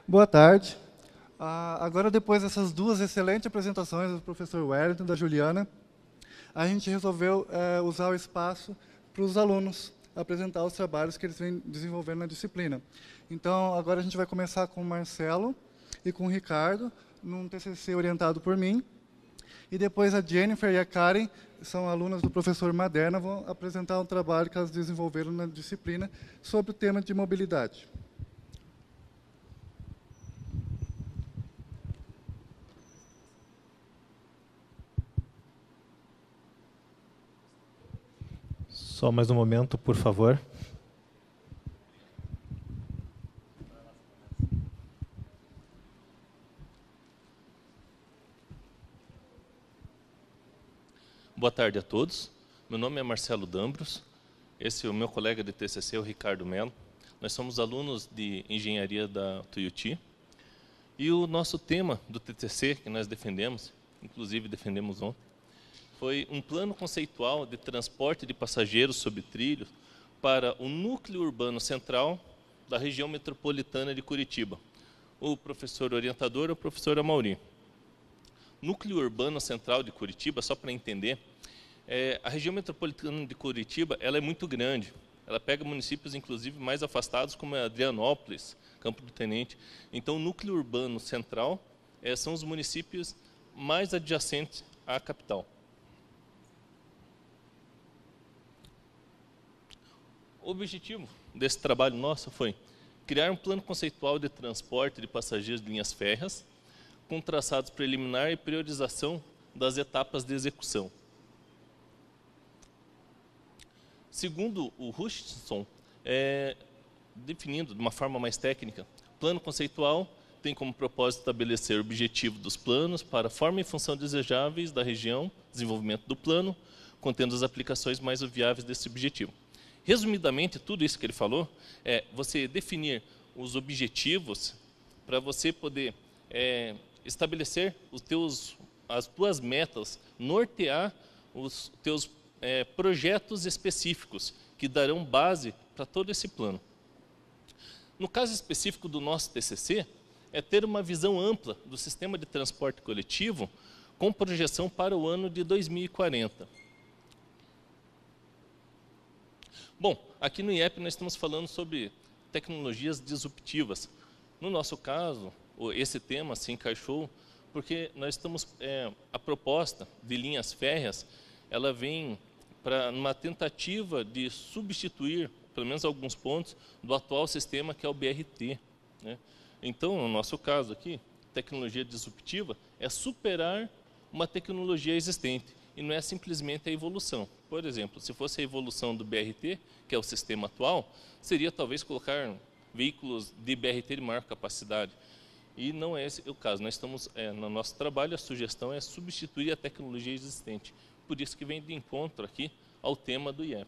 Boa tarde. Agora, depois dessas duas excelentes apresentações do professor Wellington e da Juliana, a gente resolveu usar o espaço para os alunos apresentar os trabalhos que eles vêm desenvolvendo na disciplina. Então, agora a gente vai começar com o Marcelo e com o Ricardo, num TCC orientado por mim. E depois a Jennifer e a Karen, são alunas do professor Maderna, vão apresentar um trabalho que elas desenvolveram na disciplina sobre o tema de mobilidade. Só mais um momento, por favor. Boa tarde a todos. Meu nome é Marcelo Dambros. Esse é o meu colega de TCC, o Ricardo Mello. Nós somos alunos de engenharia da Tuiuti. E o nosso tema do TCC que nós defendemos, inclusive defendemos ontem, foi um plano conceitual de transporte de passageiros sobre trilhos para o núcleo urbano central da região metropolitana de Curitiba. O professor orientador é o professor Amaury. Núcleo urbano central de Curitiba, só para entender, a região metropolitana de Curitiba ela é muito grande. Ela pega municípios, inclusive, mais afastados, como Adrianópolis, Campo do Tenente. Então, o núcleo urbano central são os municípios mais adjacentes à capital. O objetivo desse trabalho nosso foi criar um plano conceitual de transporte de passageiros de linhas férreas, com traçados preliminar e priorização das etapas de execução. Segundo o Hutchinson, definindo de uma forma mais técnica, plano conceitual tem como propósito estabelecer o objetivo dos planos para a forma e função desejáveis da região, desenvolvimento do plano, contendo as aplicações mais viáveis desse objetivo. Resumidamente, tudo isso que ele falou é você definir os objetivos para você poder estabelecer as tuas metas, nortear os teus projetos específicos que darão base para todo esse plano. No caso específico do nosso TCC, é ter uma visão ampla do sistema de transporte coletivo com projeção para o ano de 2040. Bom, aqui no IEP nós estamos falando sobre tecnologias disruptivas. No nosso caso, esse tema se encaixou porque nós estamos, a proposta de linhas férreas, ela vem para uma tentativa de substituir, pelo menos alguns pontos, do atual sistema que é o BRT, né? Então, no nosso caso aqui, tecnologia disruptiva é superar uma tecnologia existente e não é simplesmente a evolução. Por exemplo, se fosse a evolução do BRT, que é o sistema atual, seria talvez colocar veículos de BRT de maior capacidade. E não é esse o caso. Nós estamos, no nosso trabalho, a sugestão é substituir a tecnologia existente. Por isso que vem de encontro aqui ao tema do IEP.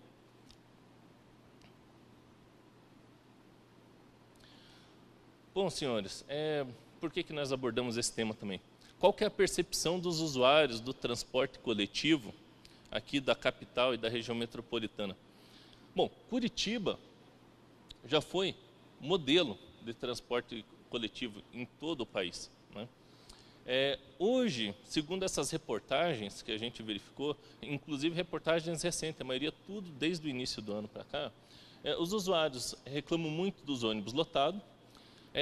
Bom, senhores, por que nós abordamos esse tema também? Qual que é a percepção dos usuários do transporte coletivo aqui da capital e da região metropolitana? Bom, Curitiba já foi modelo de transporte coletivo em todo o país, né? Hoje, segundo essas reportagens que a gente verificou, inclusive reportagens recentes, a maioria tudo desde o início do ano para cá, os usuários reclamam muito dos ônibus lotados.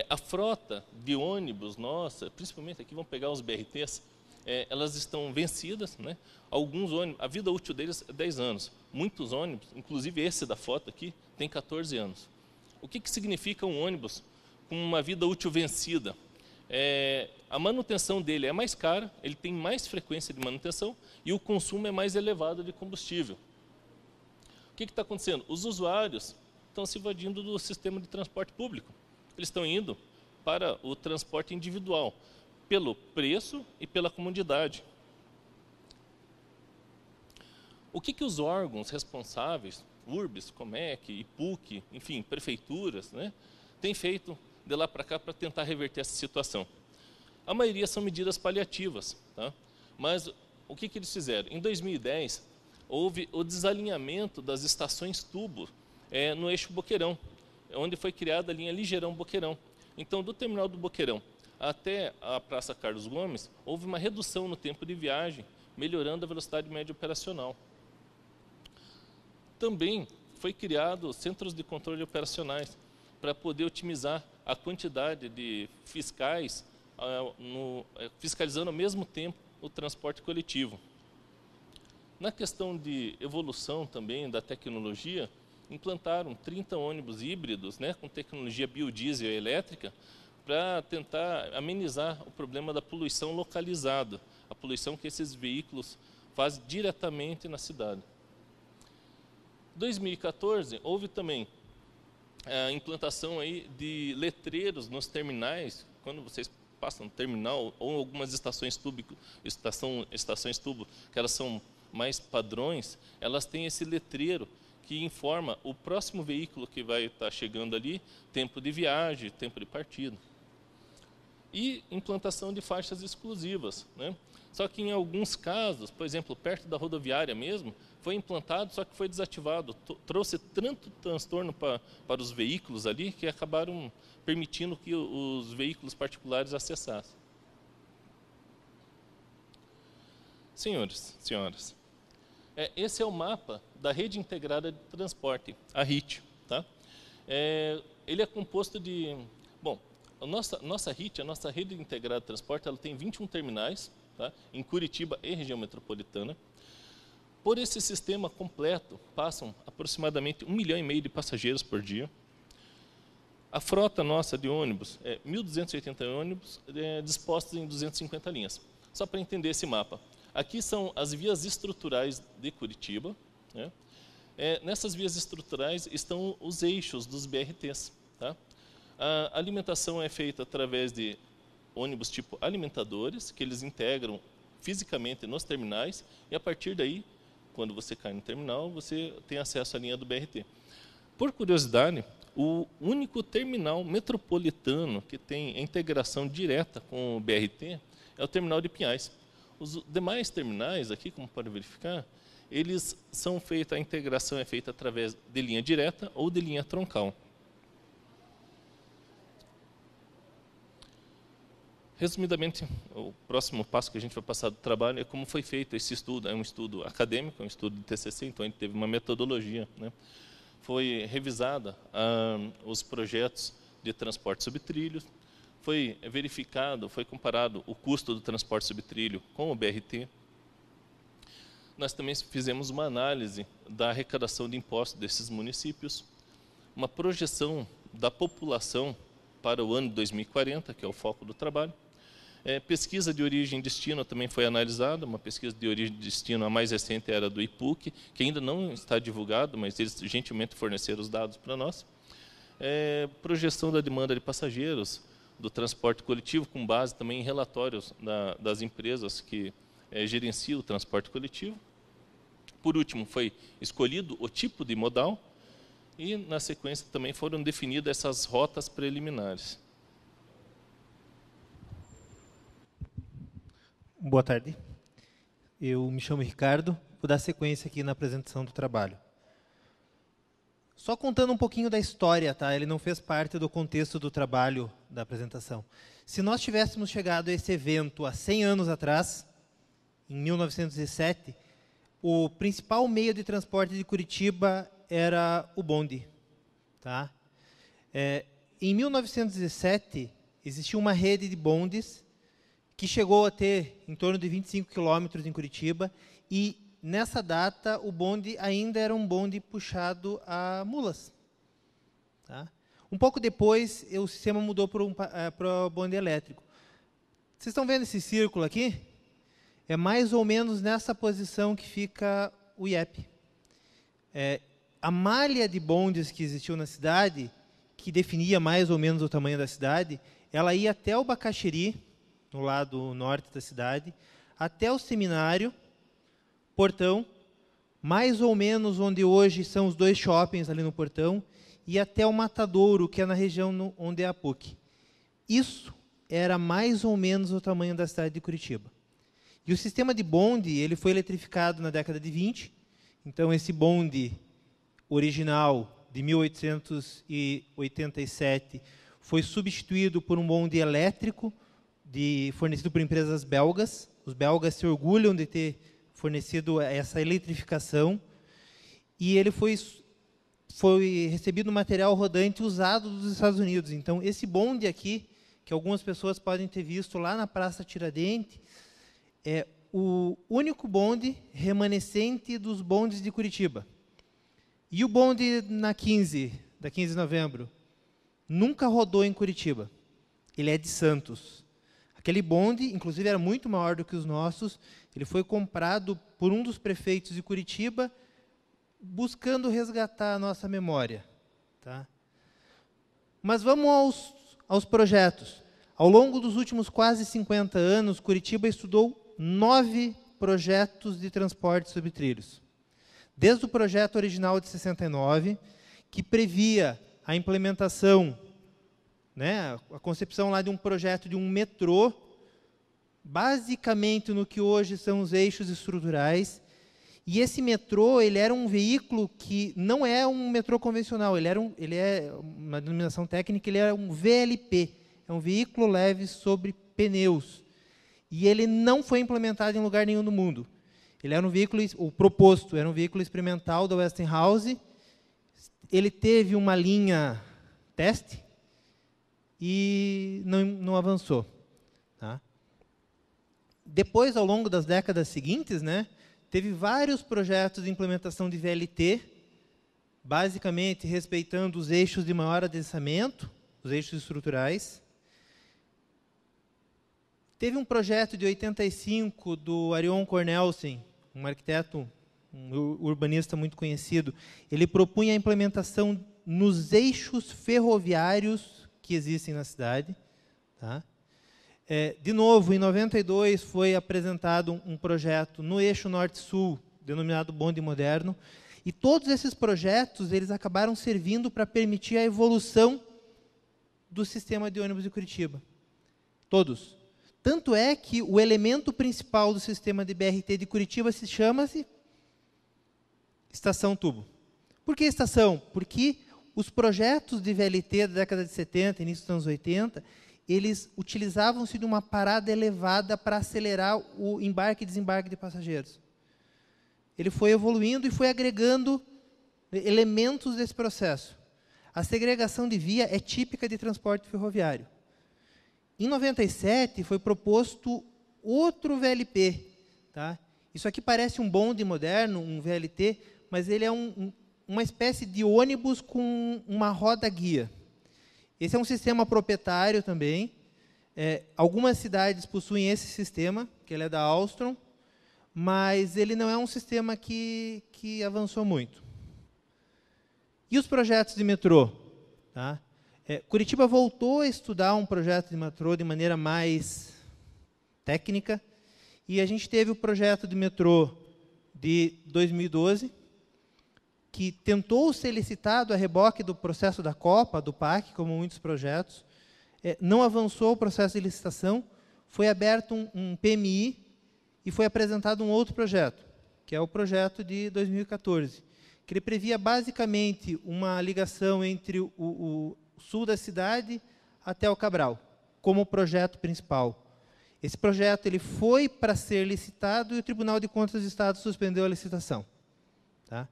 A frota de ônibus nossa, principalmente aqui, vamos pegar os BRTs, elas estão vencidas, né? Alguns ônibus, a vida útil deles é 10 anos. Muitos ônibus, inclusive esse da foto aqui, tem 14 anos. O que significa um ônibus com uma vida útil vencida? A manutenção dele é mais cara, ele tem mais frequência de manutenção e o consumo é mais elevado de combustível. O que está acontecendo? Os usuários estão se evadindo do sistema de transporte público. Eles estão indo para o transporte individual, pelo preço e pela comodidade. O que os órgãos responsáveis, URBS, Comec, IPUC, enfim, prefeituras, né, têm feito de lá para cá para tentar reverter essa situação? A maioria são medidas paliativas, tá? Mas o que eles fizeram? Em 2010, houve o desalinhamento das estações tubo no eixo Boqueirão, onde foi criada a linha Ligeirão-Boqueirão. Então, do terminal do Boqueirão até a Praça Carlos Gomes, houve uma redução no tempo de viagem, melhorando a velocidade média operacional. Também foi criado centros de controle operacionais para poder otimizar a quantidade de fiscais, fiscalizando ao mesmo tempo o transporte coletivo. Na questão de evolução também da tecnologia, implantaram 30 ônibus híbridos, né, com tecnologia biodiesel e elétrica, para tentar amenizar o problema da poluição localizada, a poluição que esses veículos fazem diretamente na cidade. Em 2014, houve também a implantação aí de letreiros nos terminais. Quando vocês passam no terminal ou algumas estações tubo, que elas são mais padrões, elas têm esse letreiro que informa o próximo veículo que vai estar chegando ali, tempo de viagem, tempo de partida. E implantação de faixas exclusivas, né? Só que em alguns casos, por exemplo, perto da rodoviária mesmo, foi implantado, só que foi desativado. Trouxe tanto transtorno para os veículos ali, que acabaram permitindo que os veículos particulares acessassem. Senhores, senhoras, esse é o mapa da Rede Integrada de Transporte, a RIT. Tá? Ele é composto de... Bom, a nossa RIT, a nossa Rede Integrada de Transporte, ela tem 21 terminais, tá? Em Curitiba e região metropolitana. Por esse sistema completo, passam aproximadamente 1,5 milhão de passageiros por dia. A frota nossa de ônibus é 1.280 ônibus dispostos em 250 linhas. Só para entender esse mapa. Aqui são as vias estruturais de Curitiba, né? Nessas vias estruturais estão os eixos dos BRTs. Tá? A alimentação é feita através de ônibus tipo alimentadores, que eles integram fisicamente nos terminais, e a partir daí, quando você cai no terminal, você tem acesso à linha do BRT. Por curiosidade, o único terminal metropolitano que tem a integração direta com o BRT é o terminal de Pinhais. Os demais terminais aqui, como pode verificar, eles são feitos, a integração é feita através de linha direta ou de linha troncal. Resumidamente, o próximo passo que a gente vai passar do trabalho é como foi feito esse estudo. É um estudo acadêmico, é um estudo de TCC, então a gente teve uma metodologia, né? Foi revisada os projetos de transporte sobre trilhos, foi verificado, foi comparado o custo do transporte sobre trilho com o BRT. Nós também fizemos uma análise da arrecadação de impostos desses municípios, uma projeção da população para o ano 2040, que é o foco do trabalho. Pesquisa de origem e destino também foi analisada, uma pesquisa de origem e destino, a mais recente era do IPUC, que ainda não está divulgado, mas eles gentilmente forneceram os dados para nós. Projeção da demanda de passageiros do transporte coletivo, com base também em relatórios das empresas que gerenciam o transporte coletivo. Por último, foi escolhido o tipo de modal e, na sequência, também foram definidas essas rotas preliminares. Boa tarde. Eu me chamo Ricardo, vou dar sequência aqui na apresentação do trabalho. Só contando um pouquinho da história, tá? Ele não fez parte do contexto do trabalho da apresentação. Se nós tivéssemos chegado a esse evento há 100 anos atrás, em 1907, o principal meio de transporte de Curitiba era o bonde. Tá? Em 1917, existia uma rede de bondes que chegou a ter em torno de 25 quilômetros em Curitiba, e nessa data o bonde ainda era um bonde puxado a mulas. Tá? Um pouco depois, o sistema mudou para o bonde elétrico. Vocês estão vendo esse círculo aqui? É mais ou menos nessa posição que fica o IEP. A malha de bondes que existiu na cidade, que definia mais ou menos o tamanho da cidade, ela ia até o Bacaxiri, no lado norte da cidade, até o Seminário, Portão, mais ou menos onde hoje são os 2 shoppings ali no Portão, e até o Matadouro, que é na região onde é a PUC. Isso era mais ou menos o tamanho da cidade de Curitiba. E o sistema de bonde, ele foi eletrificado na década de 20, então esse bonde original de 1887 foi substituído por um bonde elétrico fornecido por empresas belgas. Os belgas se orgulham de ter fornecido essa eletrificação. E ele foi recebido material rodante usado dos Estados Unidos. Então, esse bonde aqui, que algumas pessoas podem ter visto lá na Praça Tiradentes, é o único bonde remanescente dos bondes de Curitiba. E o bonde da 15 de novembro nunca rodou em Curitiba. Ele é de Santos. Aquele bonde, inclusive, era muito maior do que os nossos. Ele foi comprado por um dos prefeitos de Curitiba, buscando resgatar a nossa memória. Tá? Mas vamos aos projetos. Ao longo dos últimos quase 50 anos, Curitiba estudou 9 projetos de transporte sobre trilhos. Desde o projeto original de 69, que previa a implementação, né, a concepção lá de um projeto de um metrô, basicamente no que hoje são os eixos estruturais. E esse metrô, ele era um veículo que não é um metrô convencional, ele é uma denominação técnica, ele é um VLP, é um veículo leve sobre pneus. E ele não foi implementado em lugar nenhum do mundo. Ele era um veículo, o proposto, era um veículo experimental da Westinghouse. Ele teve uma linha teste e não avançou. Tá? Depois, ao longo das décadas seguintes, né, teve vários projetos de implementação de VLT, basicamente respeitando os eixos de maior adensamento, os eixos estruturais. Teve um projeto de 85 do Arion Cornelsen, um arquiteto, um urbanista muito conhecido. Ele propunha a implementação nos eixos ferroviários que existem na cidade. Tá? De novo, em 92, foi apresentado um projeto no eixo norte-sul, denominado bonde moderno. E todos esses projetos eles acabaram servindo para permitir a evolução do sistema de ônibus de Curitiba. Todos. Tanto é que o elemento principal do sistema de BRT de Curitiba chama-se estação tubo. Por que estação? Porque os projetos de VLT da década de 70, início dos anos 80, eles utilizavam-se de uma parada elevada para acelerar o embarque e desembarque de passageiros. Ele foi evoluindo e foi agregando elementos desse processo. A segregação de via é típica de transporte ferroviário. Em 97, foi proposto outro VLP. Tá? Isso aqui parece um bonde moderno, um VLT, mas ele é uma espécie de ônibus com uma roda guia. Esse é um sistema proprietário também. Algumas cidades possuem esse sistema, que ele é da Alstom, mas ele não é um sistema que avançou muito. E os projetos de metrô? Tá? Curitiba voltou a estudar um projeto de metrô de maneira mais técnica, e a gente teve o projeto de metrô de 2012, que tentou ser licitado a reboque do processo da Copa, do PAC, como muitos projetos. Não avançou o processo de licitação, foi aberto um PMI e foi apresentado um outro projeto, que é o projeto de 2014, que ele previa basicamente uma ligação entre o sul da cidade até o Cabral, como projeto principal. Esse projeto ele foi para ser licitado e o Tribunal de Contas do Estado suspendeu a licitação. Tá?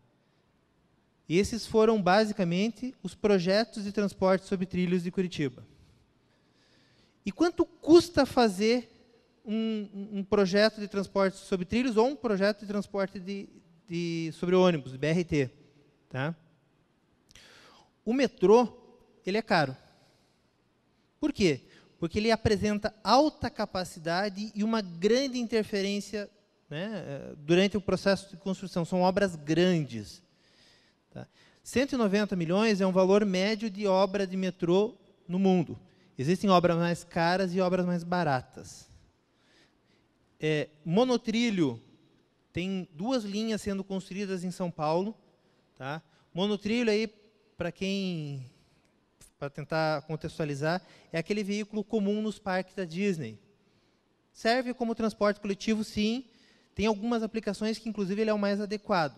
E esses foram, basicamente, os projetos de transporte sobre trilhos de Curitiba. E quanto custa fazer um projeto de transporte sobre trilhos ou um projeto de transporte sobre ônibus, de BRT? Tá? O metrô, ele é caro. Por quê? Porque ele apresenta alta capacidade e uma grande interferência, né, durante o processo de construção. São obras grandes. Tá? 190 milhões é um valor médio de obra de metrô no mundo. Existem obras mais caras e obras mais baratas. Monotrilho, tem 2 linhas sendo construídas em São Paulo. Tá? Monotrilho, aí, para tentar contextualizar, é aquele veículo comum nos parques da Disney. Serve como transporte coletivo, sim. Tem algumas aplicações que, inclusive, ele é o mais adequado.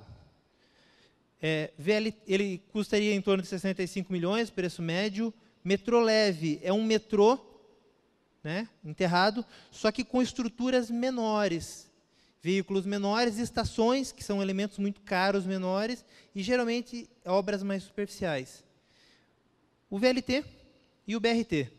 Ele custaria em torno de 65 milhões, preço médio, Metrô leve é um metrô, né, enterrado, só que com estruturas menores. Veículos menores, estações, que são elementos muito caros, menores, e geralmente obras mais superficiais. O VLT e o BRT.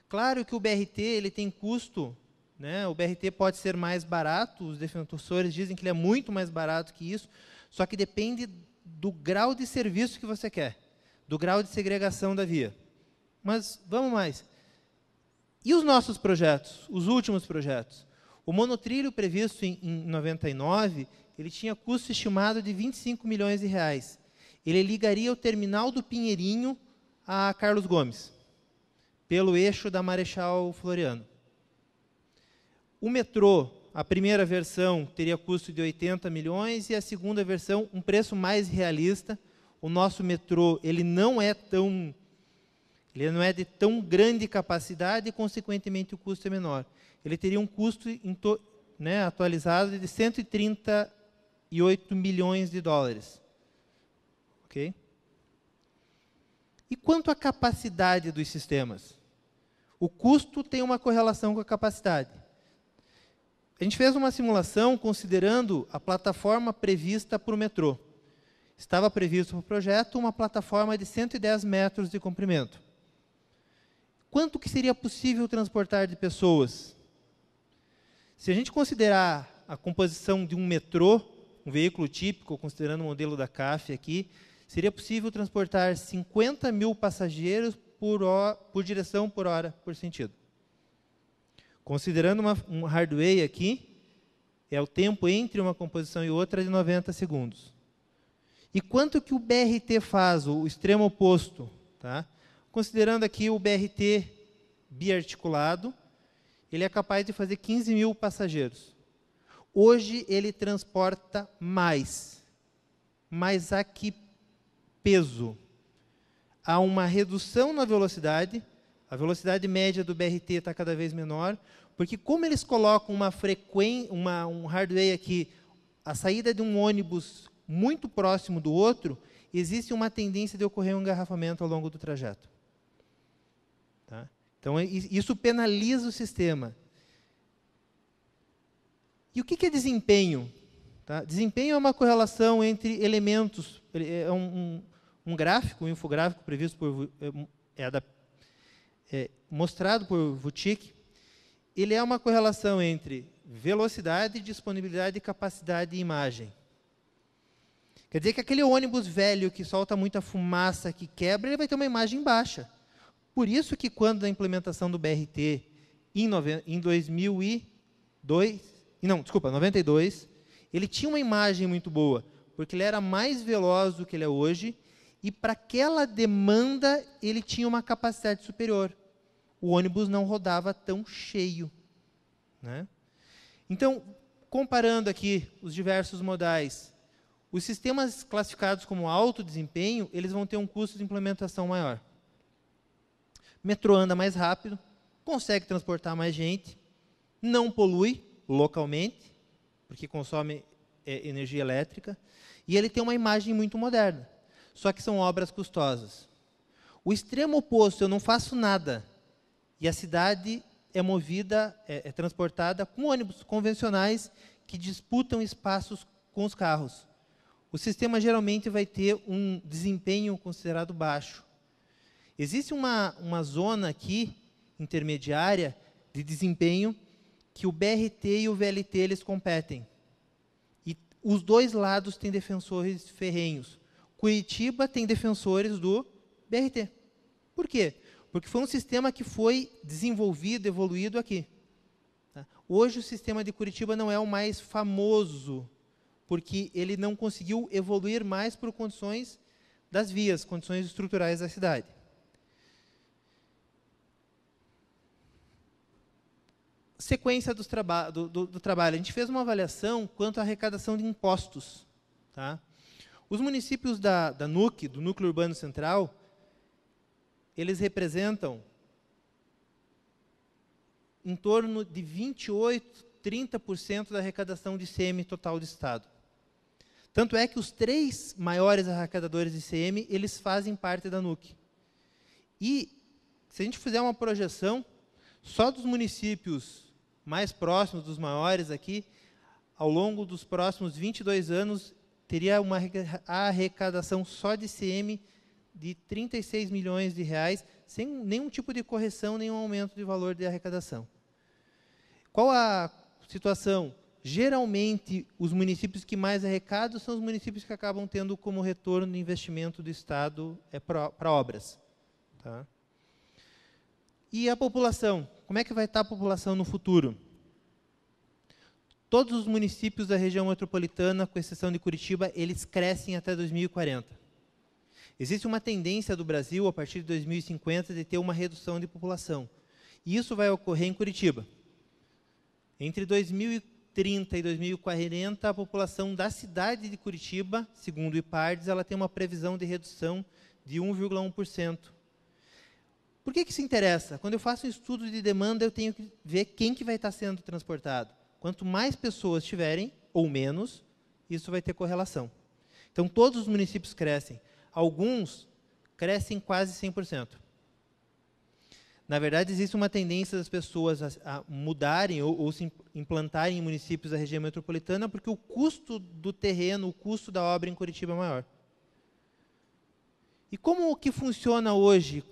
Claro que o BRT ele tem custo, né? O BRT pode ser mais barato, os defensores dizem que ele é muito mais barato que isso, só que depende do grau de serviço que você quer, do grau de segregação da via. Mas vamos mais. E os nossos projetos, os últimos projetos? O monotrilho previsto em 99, ele tinha custo estimado de 25 milhões de reais. Ele ligaria o terminal do Pinheirinho a Carlos Gomes, pelo eixo da Marechal Floriano. O metrô, a primeira versão, teria custo de 80 milhões, e a segunda versão, um preço mais realista. O nosso metrô ele não é de tão grande capacidade e, consequentemente, o custo é menor. Ele teria um custo atualizado de 138 milhões de dólares. Okay? E quanto à capacidade dos sistemas? O custo tem uma correlação com a capacidade. A gente fez uma simulação considerando a plataforma prevista para o metrô. Estava previsto para o projeto uma plataforma de 110 metros de comprimento. Quanto que seria possível transportar de pessoas? Se a gente considerar a composição de um metrô, um veículo típico, considerando o modelo da CAF aqui, seria possível transportar 50 mil passageiros por direção por hora, por sentido. Considerando um hardware aqui, é o tempo entre uma composição e outra de 90 segundos. E quanto que o BRT faz, o extremo oposto? Tá? Considerando aqui o BRT biarticulado, ele é capaz de fazer 15 mil passageiros. Hoje ele transporta mais. Mas a que peso? Há uma redução na velocidade, a velocidade média do BRT está cada vez menor, porque como eles colocam um hardware aqui, a saída de um ônibus muito próximo do outro, existe uma tendência de ocorrer um engarrafamento ao longo do trajeto. Tá? Então, isso penaliza o sistema. E o que é desempenho? Tá? Desempenho é uma correlação entre elementos, é um gráfico, um infográfico previsto por mostrado por Vucik. Ele é uma correlação entre velocidade, disponibilidade, capacidade e imagem. Quer dizer que aquele ônibus velho que solta muita fumaça, que quebra, ele vai ter uma imagem baixa. Por isso que quando a implementação do BRT em 92, ele tinha uma imagem muito boa, porque ele era mais veloz do que ele é hoje, e para aquela demanda ele tinha uma capacidade superior. O ônibus não rodava tão cheio. Né? Então, comparando aqui os diversos modais, os sistemas classificados como alto desempenho, eles vão ter um custo de implementação maior. Metrô anda mais rápido, consegue transportar mais gente, não polui localmente, porque consome energia elétrica, e ele tem uma imagem muito moderna. Só que são obras custosas. O extremo oposto, eu não faço nada, e a cidade é movida, é transportada com ônibus convencionais que disputam espaços com os carros. O sistema geralmente vai ter um desempenho considerado baixo. Existe uma zona aqui, intermediária, de desempenho, que o BRT e o VLT eles competem. E os dois lados têm defensores ferrenhos. Curitiba tem defensores do BRT. Por quê? Porque foi um sistema que foi desenvolvido, evoluído aqui. Tá? Hoje o sistema de Curitiba não é o mais famoso, porque ele não conseguiu evoluir mais por condições das vias, condições estruturais da cidade. Sequência do trabalho. A gente fez uma avaliação quanto à arrecadação de impostos. Tá? Os municípios da NUC, do Núcleo Urbano Central, eles representam em torno de 28%, 30% da arrecadação de ICM total do Estado. Tanto é que os 3 maiores arrecadadores de ICM, eles fazem parte da NUC. E, se a gente fizer uma projeção, só dos municípios mais próximos, dos maiores aqui, ao longo dos próximos 22 anos, teria uma arrecadação só de ICM de 36 milhões de reais, sem nenhum tipo de correção, nenhum aumento de valor de arrecadação. Qual a situação? Geralmente, os municípios que mais arrecadam são os municípios que acabam tendo como retorno de investimento do Estado para obras. Tá? E a população? Como é que vai estar a população no futuro? Todos os municípios da região metropolitana, com exceção de Curitiba, eles crescem até 2040. Existe uma tendência do Brasil, a partir de 2050, de ter uma redução de população. E isso vai ocorrer em Curitiba. Entre 2030 e 2040, a população da cidade de Curitiba, segundo o IPARDES, ela tem uma previsão de redução de 1,1%. Por que isso interessa? Quando eu faço um estudo de demanda, eu tenho que ver quem que vai estar sendo transportado. Quanto mais pessoas tiverem, ou menos, isso vai ter correlação. Então, todos os municípios crescem. Alguns crescem quase 100%. Na verdade, existe uma tendência das pessoas a mudarem ou se implantarem em municípios da região metropolitana, porque o custo do terreno, o custo da obra em Curitiba é maior. E como que funciona hoje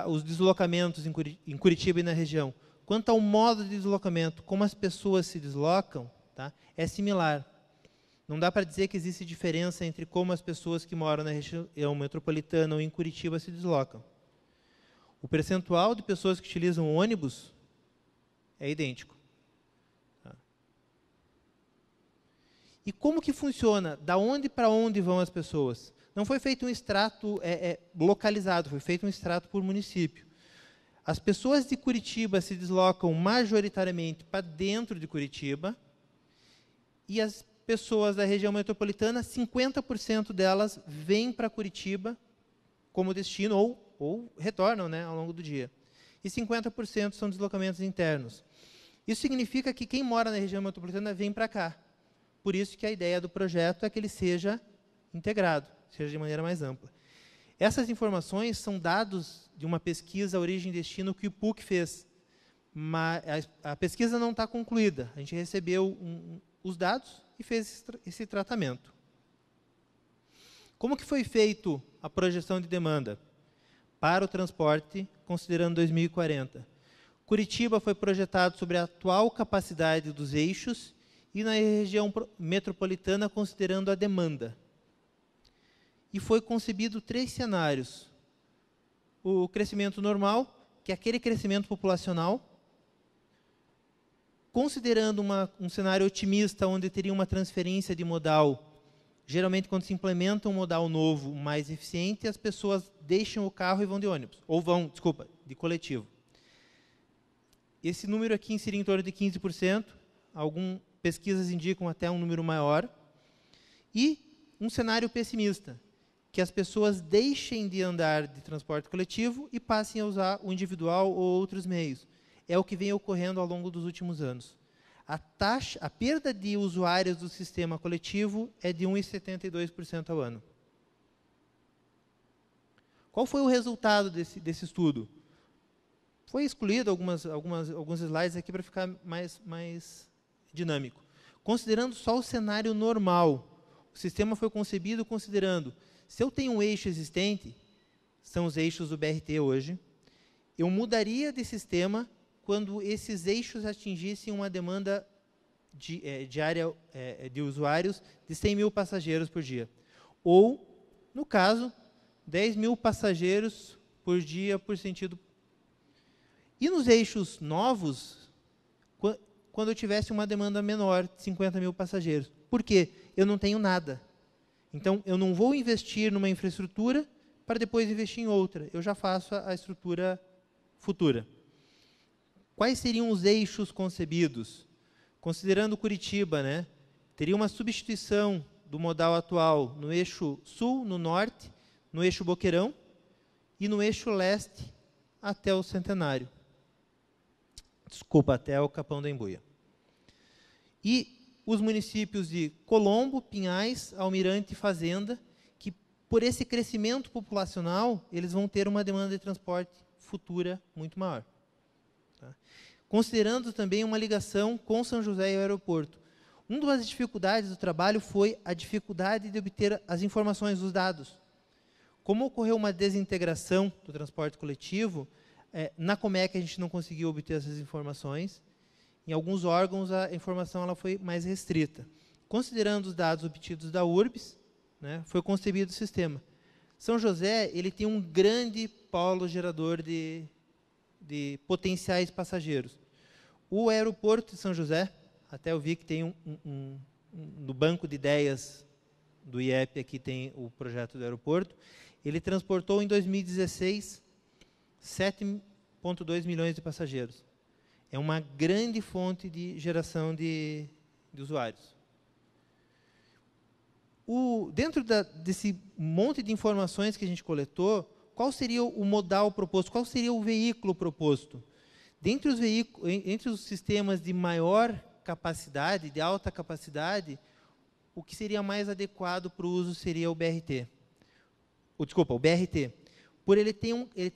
os deslocamentos em Curitiba e na região? Quanto ao modo de deslocamento, como as pessoas se deslocam, tá, é similar. Não dá para dizer que existe diferença entre como as pessoas que moram na região metropolitana ou em Curitiba se deslocam. O percentual de pessoas que utilizam ônibus é idêntico. Tá? E como que funciona? Da onde para onde vão as pessoas? Não foi feito um extrato localizado, foi feito um extrato por município. As pessoas de Curitiba se deslocam majoritariamente para dentro de Curitiba e as pessoas da região metropolitana, 50% delas vêm para Curitiba como destino ou retornam, né, ao longo do dia. E 50% são deslocamentos internos. Isso significa que quem mora na região metropolitana vem para cá. Por isso que a ideia do projeto é que ele seja integrado, seja de maneira mais ampla. Essas informações são dados de uma pesquisa Origem e Destino que o IPUC fez. Mas a pesquisa não está concluída. A gente recebeu os dados e fez esse tratamento. Como que foi feito a projeção de demanda para o transporte, considerando 2040? Curitiba foi projetado sobre a atual capacidade dos eixos e na região metropolitana, considerando a demanda. E foi concebido 3 cenários. O crescimento normal, que é aquele crescimento populacional, considerando um cenário otimista, onde teria uma transferência de modal. Geralmente, quando se implementa um modal novo, mais eficiente, as pessoas deixam o carro e vão de ônibus. Ou vão, desculpa, de coletivo. Esse número aqui seria em torno de 15%. Algumas pesquisas indicam até um número maior. E um cenário pessimista, que as pessoas deixem de andar de transporte coletivo e passem a usar o individual ou outros meios. É o que vem ocorrendo ao longo dos últimos anos. A perda de usuários do sistema coletivo é de 1,72% ao ano. Qual foi o resultado desse estudo? Foi excluído alguns slides aqui para ficar mais dinâmico. Considerando só o cenário normal, o sistema foi concebido considerando, se eu tenho um eixo existente, são os eixos do BRT hoje, eu mudaria de sistema quando esses eixos atingissem uma demanda diária de usuários de 100 mil passageiros por dia. Ou, no caso, 10 mil passageiros por dia por sentido. E nos eixos novos, quando eu tivesse uma demanda menor, de 50 mil passageiros. Por quê? Eu não tenho nada. Então, eu não vou investir numa infraestrutura para depois investir em outra. Eu já faço a estrutura futura. Quais seriam os eixos concebidos? Considerando Curitiba, né, teria uma substituição do modal atual no eixo sul, no norte, no eixo Boqueirão e no eixo leste até o Centenário. Desculpa, até o Capão da Embuia. E os municípios de Colombo, Pinhais, Almirante e Fazenda, que por esse crescimento populacional, eles vão ter uma demanda de transporte futura muito maior. Tá? Considerando também uma ligação com São José e o aeroporto. Uma das dificuldades do trabalho foi a dificuldade de obter as informações, os dados. Como ocorreu uma desintegração do transporte coletivo, na Comec a gente não conseguiu obter essas informações. Em alguns órgãos a informação ela foi mais restrita. Considerando os dados obtidos da URBS, né, foi concebido o sistema. São José ele tem um grande polo gerador de potenciais passageiros. O aeroporto de São José, até eu vi que tem no banco de ideias do IEP, aqui tem o projeto do aeroporto, ele transportou em 2016 7,2 milhões de passageiros. É uma grande fonte de geração de usuários. Dentro desse monte de informações que a gente coletou, qual seria o modal proposto? Qual seria o veículo proposto? Entre os sistemas de maior capacidade, de alta capacidade, o que seria mais adequado para o uso seria o BRT. O BRT. Por ele ter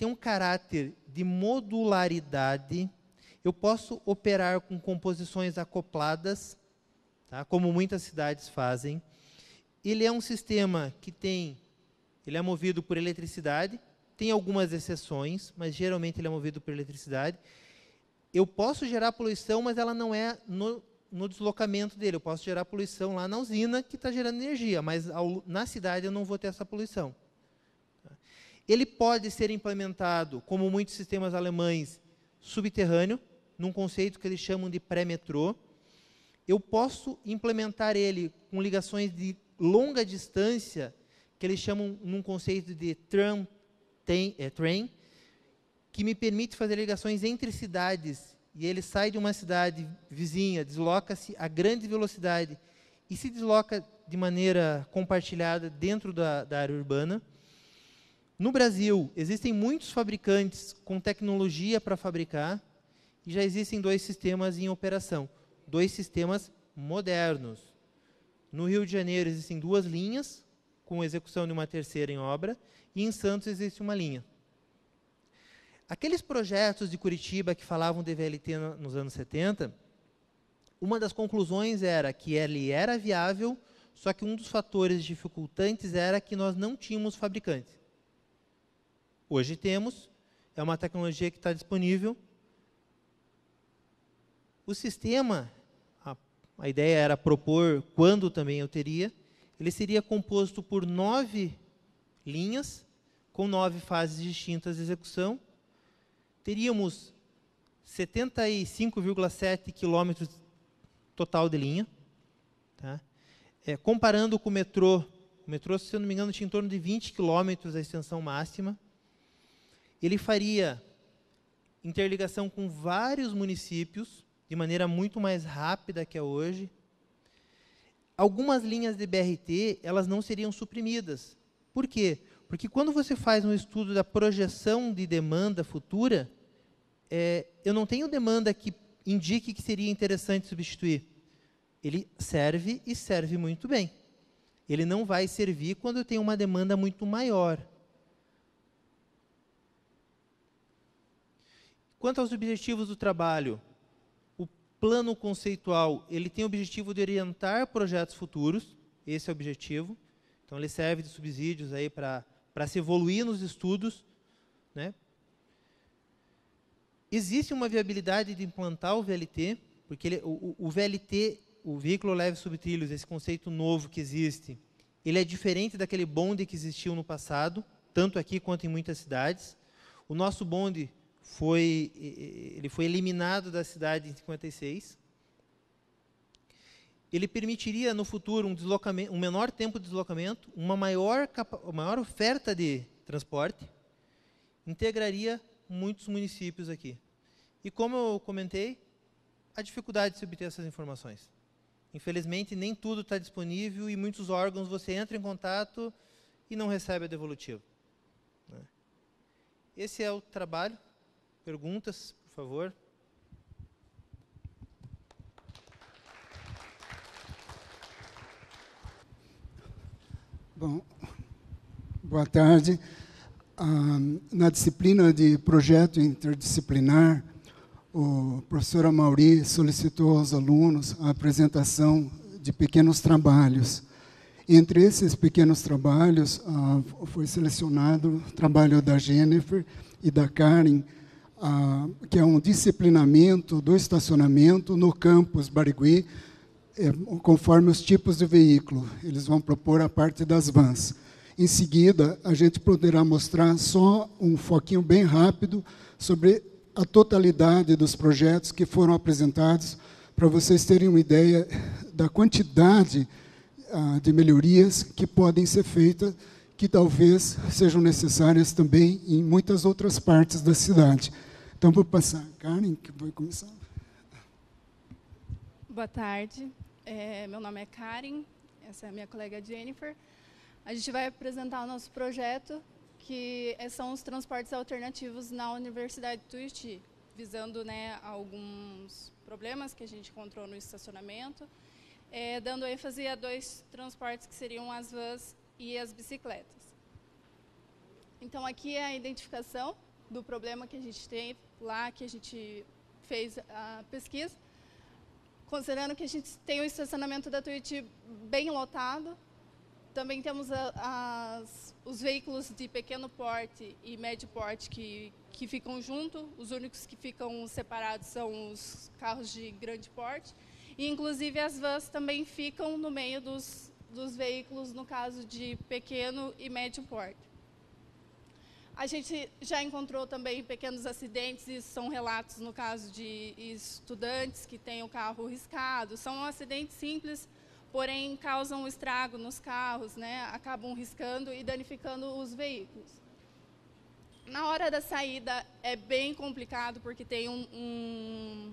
um caráter de modularidade, eu posso operar com composições acopladas, tá? Como muitas cidades fazem. Ele é um sistema que ele é movido por eletricidade, tem algumas exceções, mas geralmente ele é movido por eletricidade. Eu posso gerar poluição, mas ela não é no deslocamento dele. Eu posso gerar poluição lá na usina, que está gerando energia, mas na cidade eu não vou ter essa poluição. Ele pode ser implementado, como muitos sistemas alemães, subterrâneo, num conceito que eles chamam de pré-metrô. Eu posso implementar ele com ligações de longa distância, que eles chamam num conceito de train, que me permite fazer ligações entre cidades, e ele sai de uma cidade vizinha, desloca-se a grande velocidade e se desloca de maneira compartilhada dentro da área urbana. No Brasil, existem muitos fabricantes com tecnologia para fabricar, e já existem 2 sistemas em operação, 2 sistemas modernos. No Rio de Janeiro existem 2 linhas, com execução de uma terceira em obra, e em Santos existe uma linha. Aqueles projetos de Curitiba que falavam de VLT nos anos 70, uma das conclusões era que ele era viável, só que um dos fatores dificultantes era que nós não tínhamos fabricantes. Hoje temos, é uma tecnologia que está disponível. O sistema, a ideia era propor quando também eu teria, ele seria composto por 9 linhas, com 9 fases distintas de execução. Teríamos 75,7 quilômetros total de linha. Tá? Comparando com o metrô, se eu não me engano, tinha em torno de 20 quilômetros a extensão máxima. Ele faria interligação com vários municípios, de maneira muito mais rápida que é hoje. Algumas linhas de BRT, elas não seriam suprimidas. Por quê? Porque quando você faz um estudo da projeção de demanda futura, eu não tenho demanda que indique que seria interessante substituir. Ele serve e serve muito bem. Ele não vai servir quando eu tenho uma demanda muito maior. Quanto aos objetivos do trabalho, o plano conceitual, ele tem o objetivo de orientar projetos futuros, esse é o objetivo. Então, ele serve de subsídios aí para se evoluir nos estudos, né? Existe uma viabilidade de implantar o VLT, porque o VLT, o veículo leve sobre trilhos, esse conceito novo que existe, ele é diferente daquele bonde que existiu no passado, tanto aqui quanto em muitas cidades. O nosso bonde foi eliminado da cidade em 56. Ele permitiria, no futuro, um menor tempo de deslocamento, uma maior oferta de transporte, integraria muitos municípios aqui. E como eu comentei, a dificuldade de se obter essas informações. Infelizmente, nem tudo está disponível e muitos órgãos você entra em contato e não recebe a devolutiva. Esse é o trabalho. Perguntas, por favor. Bom, Boa tarde. Na disciplina de projeto interdisciplinar, o professor Amaury solicitou aos alunos a apresentação de pequenos trabalhos. Entre esses pequenos trabalhos, foi selecionado o trabalho da Jennifer e da Karen, que é um disciplinamento do estacionamento no campus Barigui, conforme os tipos de veículo. Eles vão propor a parte das vans. Em seguida, a gente poderá mostrar só um foquinho bem rápido sobre a totalidade dos projetos que foram apresentados, para vocês terem uma ideia da quantidade de melhorias que podem ser feitas, que talvez sejam necessárias também em muitas outras partes da cidade. Então, vou passar. Karen, que vai começar. Boa tarde. Meu nome é Karen, essa é a minha colega Jennifer. A gente vai apresentar o nosso projeto, que são os transportes alternativos na Universidade de Tuiuti, visando, né, alguns problemas que a gente encontrou no estacionamento, dando ênfase a 2 transportes que seriam as vans e as bicicletas. Então, aqui é a identificação do problema que a gente tem lá, que a gente fez a pesquisa, considerando que a gente tem o estacionamento da Tuiuti bem lotado. Também temos os veículos de pequeno porte e médio porte que ficam junto. Os únicos que ficam separados são os carros de grande porte. E, inclusive, as vans também ficam no meio dos veículos, no caso de pequeno e médio porte. A gente já encontrou também pequenos acidentes, e são relatos no caso de estudantes que têm o carro riscado. São acidentes simples, porém causam estrago nos carros, né? Acabam riscando e danificando os veículos. Na hora da saída é bem complicado, porque tem um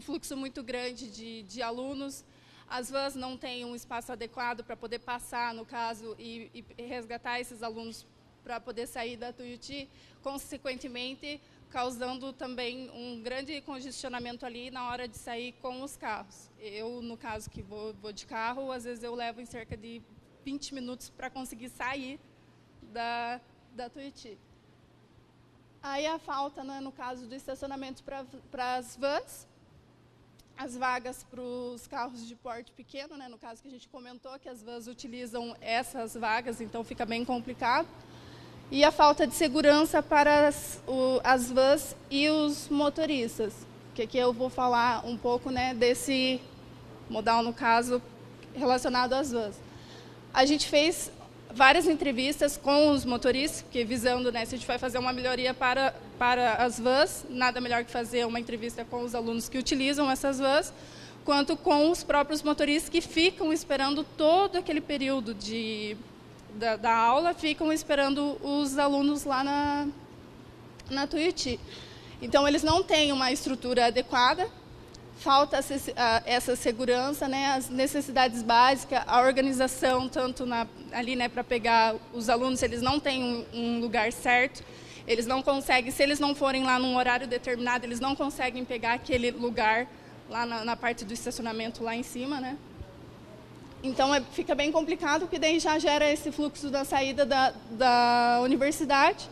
fluxo muito grande de alunos. As vans não têm um espaço adequado para poder passar, no caso, e resgatar esses alunos para poder sair da Tuiuti, consequentemente causando também um grande congestionamento ali na hora de sair com os carros. Eu, no caso, que vou de carro, às vezes eu levo em cerca de 20 minutos para conseguir sair da Tuiuti. Aí a falta, né, no caso do estacionamento para as vans, as vagas para os carros de porte pequeno, né, no caso que a gente comentou, que as vans utilizam essas vagas, então fica bem complicado. E a falta de segurança para as vans e os motoristas, que aqui eu vou falar um pouco, né, desse modal, no caso, relacionado às vans. A gente fez várias entrevistas com os motoristas, porque visando, né, se a gente vai fazer uma melhoria para as vans, nada melhor que fazer uma entrevista com os alunos que utilizam essas vans, quanto com os próprios motoristas que ficam esperando todo aquele período da aula, ficam esperando os alunos lá na Tuiuti. Então, eles não têm uma estrutura adequada, falta essa segurança, né, as necessidades básicas, a organização, tanto ali, né, para pegar os alunos, eles não têm um lugar certo, eles não conseguem, se eles não forem lá num horário determinado, eles não conseguem pegar aquele lugar lá na parte do estacionamento lá em cima, né? Então, fica bem complicado, porque daí já gera esse fluxo da saída da universidade.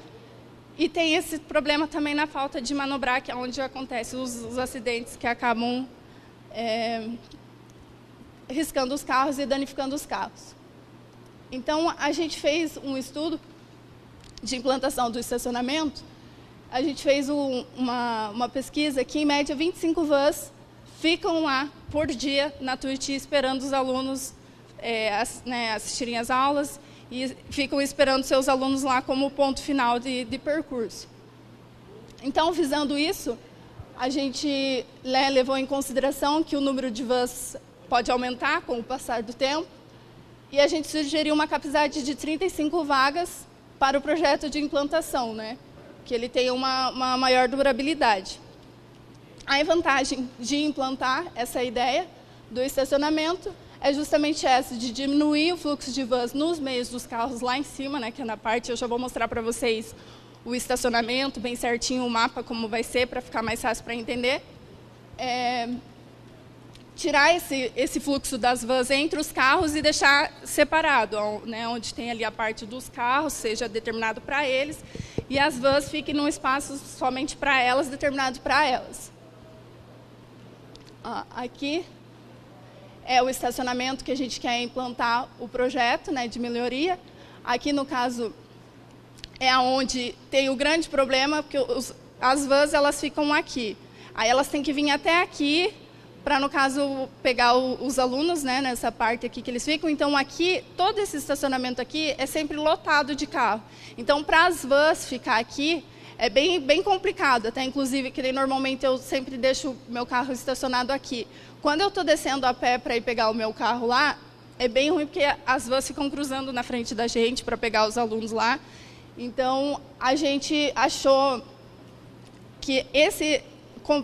E tem esse problema também na falta de manobrar, que é onde acontecem os acidentes que acabam riscando os carros e danificando os carros. Então, a gente fez um estudo de implantação do estacionamento. A gente fez uma pesquisa que, em média, 25 vans ficam lá por dia na Tuiuti esperando os alunos assistirem às aulas e ficam esperando seus alunos lá como ponto final de percurso. Então, visando isso, a gente levou em consideração que o número de vans pode aumentar com o passar do tempo, e a gente sugeriu uma capacidade de 35 vagas para o projeto de implantação, né? Que ele tenha uma maior durabilidade. A vantagem de implantar essa ideia do estacionamento é justamente essa, de diminuir o fluxo de vans nos meios dos carros lá em cima, né, que é na parte, eu já vou mostrar para vocês o estacionamento, bem certinho o mapa, como vai ser, para ficar mais fácil para entender. tirar esse fluxo das vans entre os carros e deixar separado, né, onde tem ali a parte dos carros, seja determinado para eles, e as vans fiquem num espaço somente para elas, determinado para elas. Aqui é o estacionamento que a gente quer implantar o projeto, né, de melhoria. Aqui, no caso, é onde tem o grande problema, porque as vans elas ficam aqui. Aí elas têm que vir até aqui para, no caso, pegar os alunos, né, nessa parte aqui que eles ficam. Então, aqui, todo esse estacionamento aqui é sempre lotado de carro. Então, para as vans ficar aqui, é bem complicado. Até, inclusive, que normalmente eu sempre deixo meu carro estacionado aqui. Quando eu estou descendo a pé para ir pegar o meu carro lá, é bem ruim, porque as vans ficam cruzando na frente da gente para pegar os alunos lá. Então, a gente achou que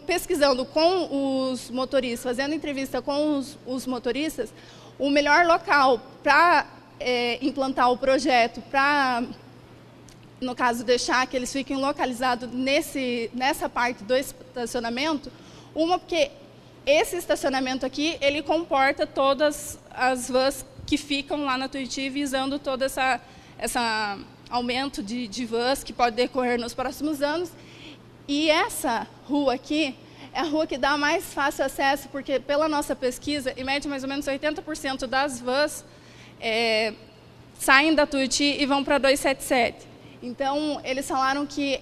pesquisando com os motoristas, fazendo entrevista com os motoristas, o melhor local para implantar o projeto, para, no caso, deixar que eles fiquem localizados nessa parte do estacionamento, porque esse estacionamento aqui, ele comporta todas as vans que ficam lá na Tuiuti, visando todo esse aumento de vans que pode decorrer nos próximos anos. E essa rua aqui é a rua que dá mais fácil acesso, porque, pela nossa pesquisa, em média, mais ou menos 80% das vans saem da Tuiuti e vão para a 277. Então, eles falaram que,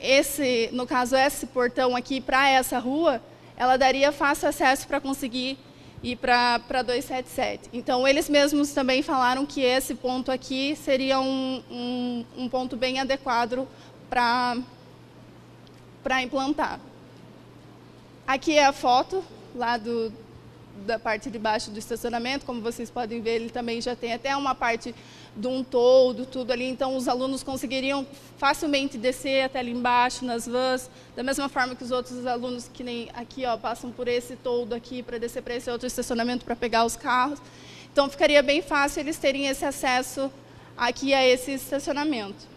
no caso, esse portão aqui, para essa rua, ela daria fácil acesso para conseguir ir para 277. Então, eles mesmos também falaram que esse ponto aqui seria um ponto bem adequado para implantar. Aqui é a foto lá da parte de baixo do estacionamento. Como vocês podem ver, ele também já tem até uma parte de um toldo, tudo ali. Então, os alunos conseguiriam facilmente descer até ali embaixo, nas vans, da mesma forma que os outros alunos, que nem aqui, passam por esse toldo aqui para descer para esse outro estacionamento para pegar os carros. Então, ficaria bem fácil eles terem esse acesso aqui a esse estacionamento.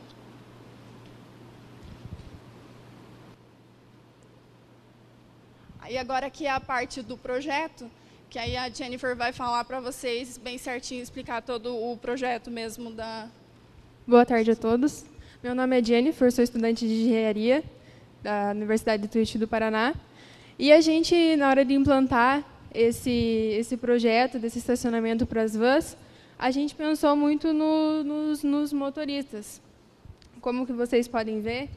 Aí, agora aqui é a parte do projeto, que aí a Jennifer vai falar para vocês bem certinho, explicar todo o projeto mesmo da... Boa tarde a todos. Meu nome é Jennifer, sou estudante de engenharia da Universidade de Tuiuti do Paraná. E a gente, na hora de implantar esse projeto desse estacionamento para as vans, a gente pensou muito nos motoristas. Como que vocês podem ver,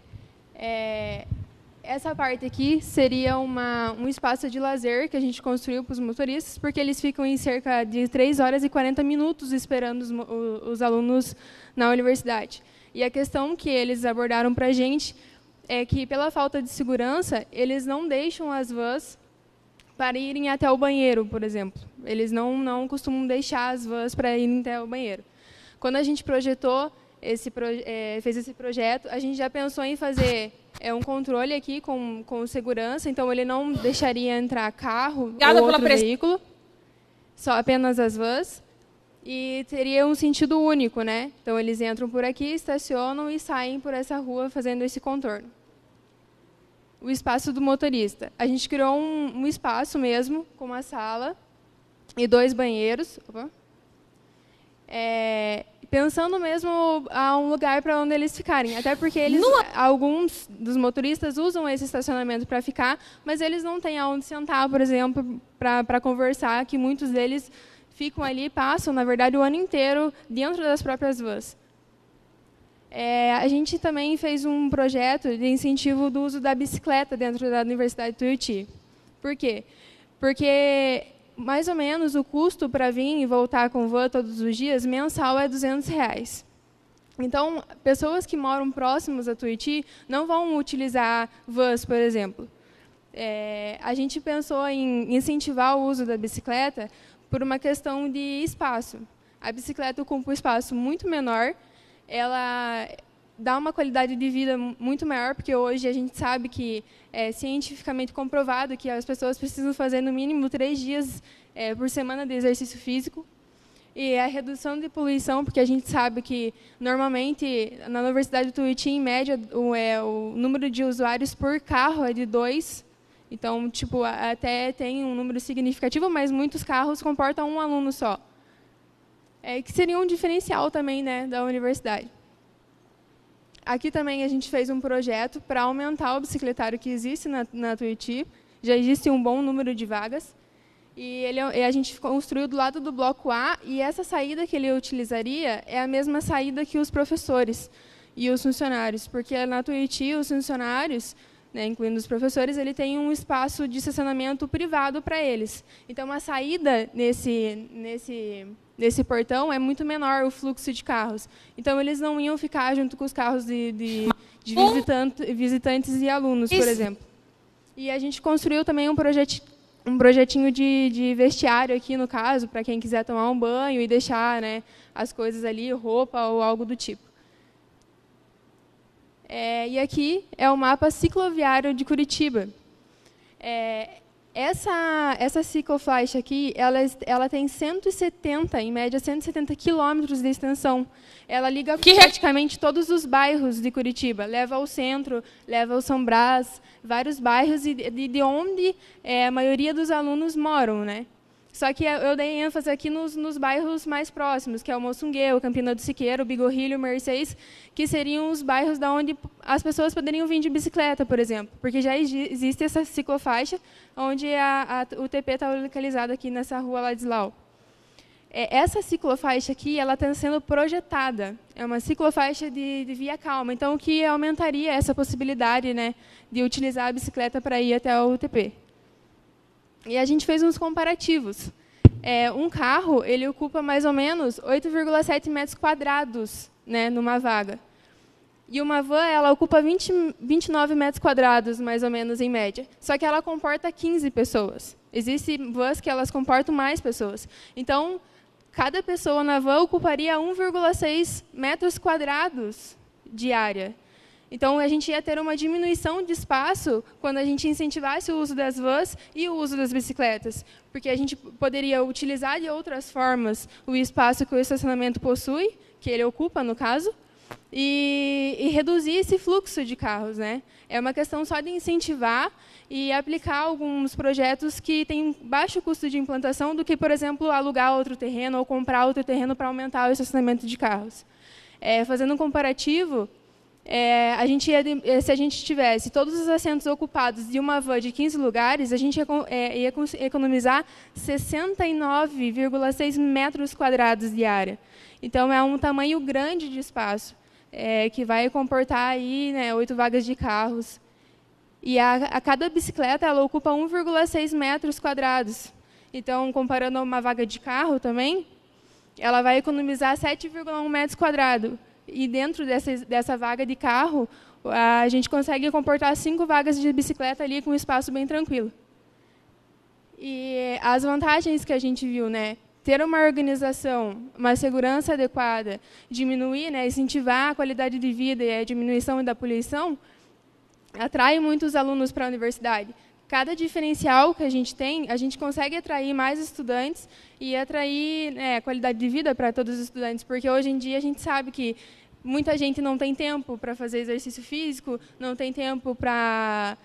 essa parte aqui seria um espaço de lazer que a gente construiu para os motoristas, porque eles ficam em cerca de 3 horas e 40 minutos esperando os alunos na universidade. E a questão que eles abordaram para a gente é que, pela falta de segurança, eles não deixam as vans para irem até o banheiro, por exemplo. Eles não costumam deixar as vans para irem até o banheiro. Quando a gente fez esse projeto, a gente já pensou em fazer um controle aqui com segurança, então ele não deixaria entrar carro ou outro veículo, só apenas as vans, e teria um sentido único, né? Então, eles entram por aqui, estacionam e saem por essa rua fazendo esse contorno. O espaço do motorista. A gente criou um espaço mesmo, com uma sala e 2 banheiros. Opa. Pensando mesmo a um lugar para onde eles ficarem. Até porque alguns dos motoristas usam esse estacionamento para ficar, mas eles não têm aonde sentar, por exemplo, para conversar, que muitos deles ficam ali, passam, na verdade, o ano inteiro dentro das próprias vans. A gente também fez um projeto de incentivo do uso da bicicleta dentro da Universidade de Tuiuti. Por quê? Porque, mais ou menos, o custo para vir e voltar com van todos os dias, mensal, é R$200. Então, pessoas que moram próximas a Tuiuti não vão utilizar vans, por exemplo. A gente pensou em incentivar o uso da bicicleta por uma questão de espaço. A bicicleta ocupa um espaço muito menor, ela dá uma qualidade de vida muito maior, porque hoje a gente sabe que é cientificamente comprovado que as pessoas precisam fazer no mínimo 3 dias por semana de exercício físico. E a redução de poluição, porque a gente sabe que, normalmente, na Universidade de Tuiuti, em média, o número de usuários por carro é de 2, Então, tipo, até tem um número significativo, mas muitos carros comportam um aluno só. Que seria um diferencial também, né, da universidade. Aqui também a gente fez um projeto para aumentar o bicicletário que existe na Tuiuti. Já existe um bom número de vagas. E a gente construiu do lado do bloco A, e essa saída que ele utilizaria é a mesma saída que os professores e os funcionários, porque na Tuiuti os funcionários, né, incluindo os professores, ele tem um espaço de estacionamento privado para eles. Então, a saída nesse portão é muito menor, o fluxo de carros. Então, eles não iam ficar junto com os carros de visitantes e alunos, por exemplo. E a gente construiu também um projetinho de vestiário aqui, no caso, para quem quiser tomar um banho e deixar, né, as coisas ali, roupa ou algo do tipo. E aqui é o mapa cicloviário de Curitiba. Essa ciclofaixa aqui, ela tem 170, em média, 170 quilômetros de extensão. Ela liga praticamente todos os bairros de Curitiba. Leva ao centro, leva ao São Brás, vários bairros de onde a maioria dos alunos moram, né? Só que eu dei ênfase aqui nos bairros mais próximos, que é o Moçunguê, Campina do Siqueiro, Bigorrilho, Mercês, que seriam os bairros da onde as pessoas poderiam vir de bicicleta, por exemplo, porque já existe essa ciclofaixa, onde a UTP está localizada aqui nessa rua Ladislau. Essa ciclofaixa aqui, ela está sendo projetada, é uma ciclofaixa de via calma, então o que aumentaria essa possibilidade, né, de utilizar a bicicleta para ir até a UTP. E a gente fez uns comparativos. Um carro, ele ocupa mais ou menos 8,7 metros quadrados, né, numa vaga. E uma van, ela ocupa 29 metros quadrados, mais ou menos, em média. Só que ela comporta 15 pessoas. Existem vans que elas comportam mais pessoas. Então, cada pessoa na van ocuparia 1,6 metros quadrados de área. Então, a gente ia ter uma diminuição de espaço quando a gente incentivasse o uso das vans e o uso das bicicletas, porque a gente poderia utilizar de outras formas o espaço que o estacionamento possui, que ele ocupa, no caso, e reduzir esse fluxo de carros, né? É uma questão só de incentivar e aplicar alguns projetos que têm baixo custo de implantação do que, por exemplo, alugar outro terreno ou comprar outro terreno para aumentar o estacionamento de carros. Fazendo um comparativo, se a gente tivesse todos os assentos ocupados de uma van de 15 lugares, a gente ia economizar 69,6 metros quadrados de área. Então, é um tamanho grande de espaço, que vai comportar aí, né, 8 vagas de carros. E a cada bicicleta ela ocupa 1,6 metros quadrados. Então, comparando a uma vaga de carro também, ela vai economizar 7,1 metros quadrados. E dentro dessa vaga de carro, a gente consegue comportar 5 vagas de bicicleta ali com um espaço bem tranquilo. E as vantagens que a gente viu, né? Ter uma organização, uma segurança adequada, diminuir, né, incentivar a qualidade de vida e a diminuição da poluição, atrai muitos alunos para a universidade. Cada diferencial que a gente tem, a gente consegue atrair mais estudantes e atrair, né, qualidade de vida para todos os estudantes, porque hoje em dia a gente sabe que muita gente não tem tempo para fazer exercício físico, não tem tempo para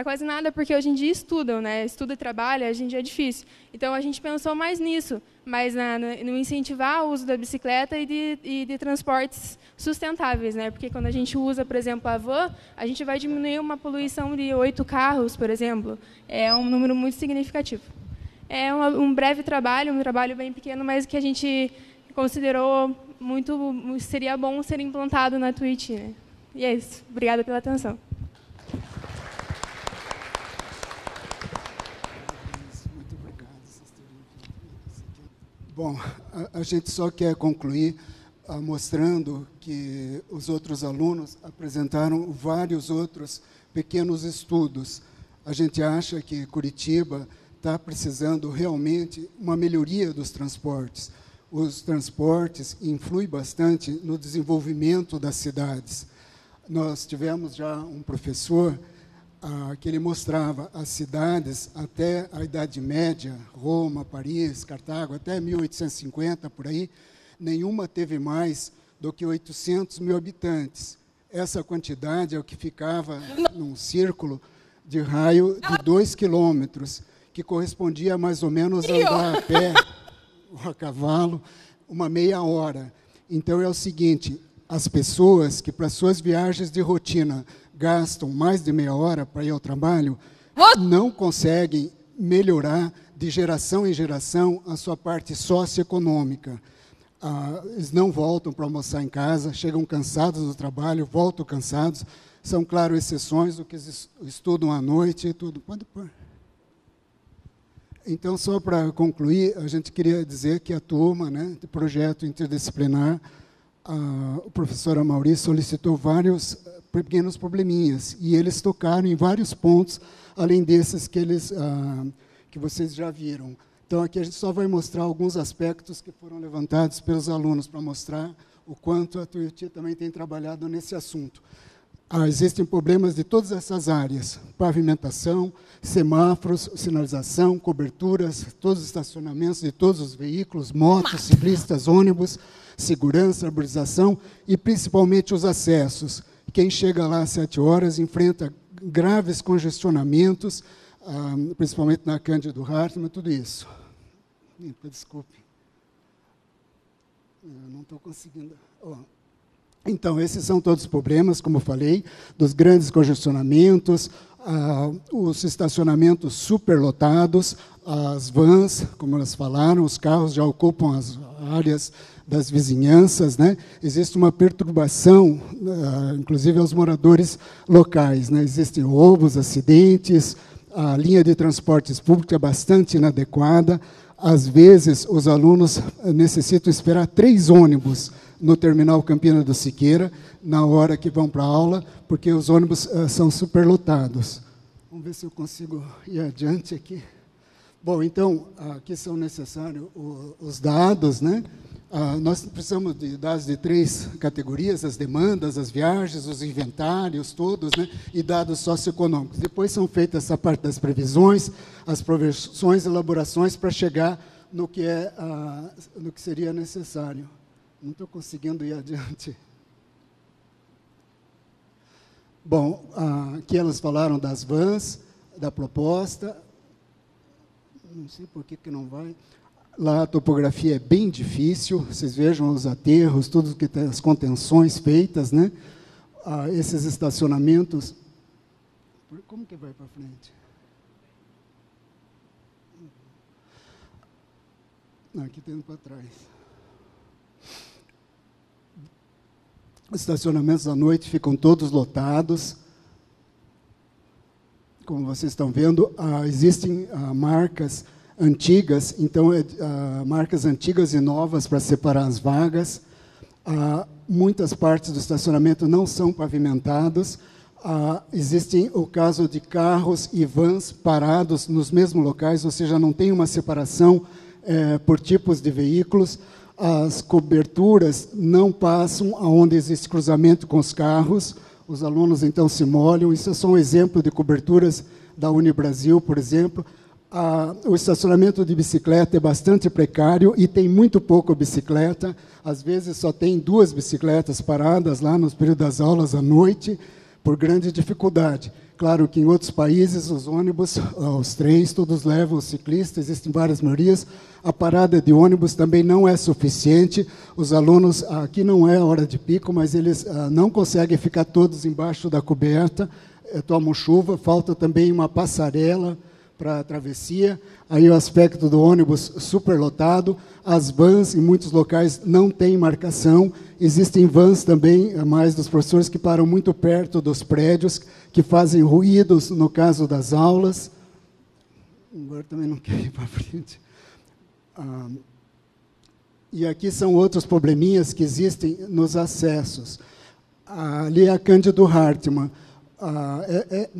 quase nada, porque hoje em dia estudam, né? Estuda e trabalha, hoje em dia é difícil. Então, a gente pensou mais nisso, mas no incentivar o uso da bicicleta e de transportes sustentáveis, né? Porque quando a gente usa, por exemplo, a van, a gente vai diminuir uma poluição de 8 carros, por exemplo. É um número muito significativo. É um breve trabalho, um trabalho bem pequeno, mas que a gente considerou seria bom ser implantado na Tuiuti, né? E é isso. Obrigada pela atenção. Bom, a gente só quer concluir mostrando que os outros alunos apresentaram vários outros pequenos estudos. A gente acha que Curitiba está precisando realmente uma melhoria dos transportes. Os transportes influem bastante no desenvolvimento das cidades. Nós tivemos já um professor que ele mostrava as cidades até a Idade Média, Roma, Paris, Cartago, até 1850, por aí, nenhuma teve mais do que 800 mil habitantes. Essa quantidade é o que ficava num círculo de raio de 2 quilômetros, que correspondia a mais ou menos andar a pé ou a cavalo uma meia hora. Então, é o seguinte, as pessoas que, para suas viagens de rotina, gastam mais de meia hora para ir ao trabalho, não conseguem melhorar de geração em geração a sua parte socioeconômica. Eles não voltam para almoçar em casa, chegam cansados do trabalho, voltam cansados. São, claro, exceções do que estudam à noite e tudo. Pode pôr. Então, só para concluir, a gente queria dizer que a turma, né, de projeto interdisciplinar, o professor Amauri solicitou vários pequenos probleminhas, e eles tocaram em vários pontos, além desses que vocês já viram. Então, aqui a gente só vai mostrar alguns aspectos que foram levantados pelos alunos, para mostrar o quanto a Tuiuti também tem trabalhado nesse assunto. Existem problemas de todas essas áreas: pavimentação, semáforos, sinalização, coberturas, todos os estacionamentos de todos os veículos, motos, ciclistas, ônibus, segurança, arborização e, principalmente, os acessos. Quem chega lá às 7 horas enfrenta graves congestionamentos, principalmente na Cândido Hartmann, tudo isso. Desculpe. Eu não estou conseguindo... Então, esses são todos os problemas, como eu falei, dos grandes congestionamentos, os estacionamentos superlotados, as vans, como elas falaram, os carros já ocupam as áreas das vizinhanças, né? Existe uma perturbação, inclusive aos moradores locais, né? Existem roubos, acidentes, a linha de transportes públicos é bastante inadequada. Às vezes, os alunos necessitam esperar 3 ônibus no terminal Campina do Siqueira, na hora que vão para a aula, porque os ônibus são superlotados. Vamos ver se eu consigo ir adiante aqui. Bom, então, aqui são necessários os dados, né? Nós precisamos de dados de 3 categorias: as demandas, as viagens, os inventários, todos, né? E dados socioeconômicos. Depois são feitas essa parte das previsões, as projeções, elaborações, para chegar no que seria necessário. Não estou conseguindo ir adiante. Bom, aqui elas falaram das vans, da proposta. Não sei por que não vai. Lá a topografia é bem difícil. Vocês vejam os aterros, tudo que tem, as contenções feitas, né? Esses estacionamentos. Como que vai para frente? Aqui tem para trás. Os estacionamentos à noite ficam todos lotados. Como vocês estão vendo, existem marcas antigas, então, marcas antigas e novas para separar as vagas. Muitas partes do estacionamento não são pavimentadas. Existem o caso de carros e vans parados nos mesmos locais, ou seja, não tem uma separação por tipos de veículos. As coberturas não passam aonde existe cruzamento com os carros. Os alunos, então, se molham. Isso é só um exemplo de coberturas da Unibrasil, por exemplo. O estacionamento de bicicleta é bastante precário e tem muito pouca bicicleta. Às vezes, só tem 2 bicicletas paradas lá nos períodos das aulas à noite, por grande dificuldade. Claro que em outros países, os ônibus, os trens, todos levam os ciclistas, existem várias melhorias. A parada de ônibus também não é suficiente. Os alunos, aqui não é hora de pico, mas eles não conseguem ficar todos embaixo da coberta, tomam chuva, falta também uma passarela para a travessia. Aí o aspecto do ônibus superlotado. As vans, em muitos locais, não têm marcação. Existem vans também, mais dos professores, que param muito perto dos prédios, que fazem ruídos no caso das aulas. Agora também não quero ir para frente. E aqui são outros probleminhas que existem nos acessos. Ali é a Cândido Hartmann.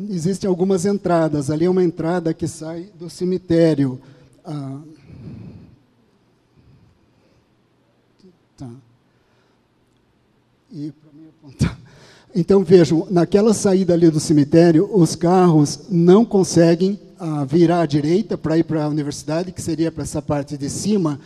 Existem algumas entradas. Ali é uma entrada que sai do cemitério. Tá. E para mim apontar. Então, vejam, naquela saída ali do cemitério, os carros não conseguem virar à direita para ir para a universidade, que seria para essa parte de cima,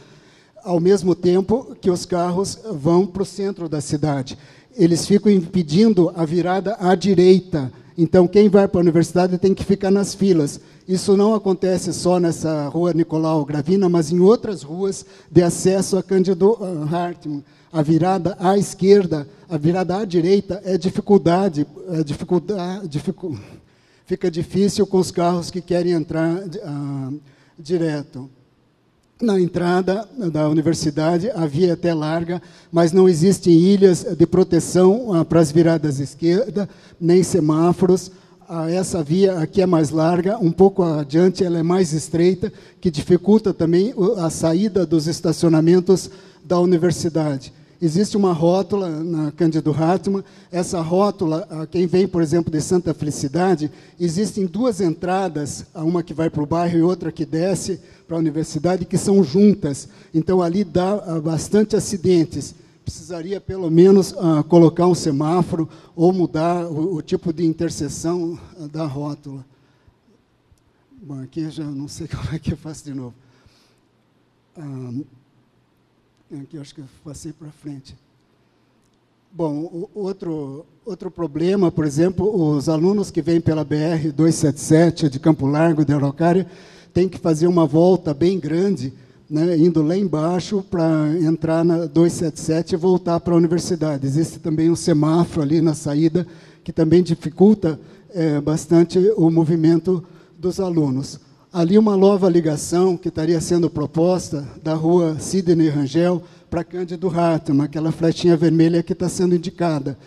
ao mesmo tempo que os carros vão para o centro da cidade. eles ficam impedindo a virada à direita. Então, quem vai para a universidade tem que ficar nas filas. Isso não acontece só nessa rua Nicolau Gravina, mas em outras ruas de acesso a Cândido Hartmann. A virada à esquerda, a virada à direita fica difícil com os carros que querem entrar direto. Na entrada da universidade, a via é até larga, mas não existem ilhas de proteção para as viradas à esquerda, nem semáforos. Essa via aqui é mais larga, um pouco adiante ela é mais estreita, que dificulta também a saída dos estacionamentos da universidade. Existe uma rótula na Cândido Hartmann. Essa rótula, quem vem, por exemplo, de Santa Felicidade, existem duas entradas, uma que vai para o bairro e outra que desce para a universidade, que são juntas. Então, ali dá bastante acidentes. Precisaria, pelo menos, colocar um semáforo ou mudar o tipo de interseção da rótula. Bom, aqui já não sei como é que eu faço de novo. Aqui eu acho que eu passei para frente. Bom, outro problema, por exemplo, os alunos que vêm pela BR-277 de Campo Largo, de Araucária, têm que fazer uma volta bem grande, né, indo lá embaixo para entrar na 277 e voltar para a universidade. Existe também um semáforo ali na saída, que também dificulta bastante o movimento dos alunos. Ali uma nova ligação que estaria sendo proposta da rua Sidney Rangel para Cândido Hartmann, aquela flechinha vermelha que está sendo indicada.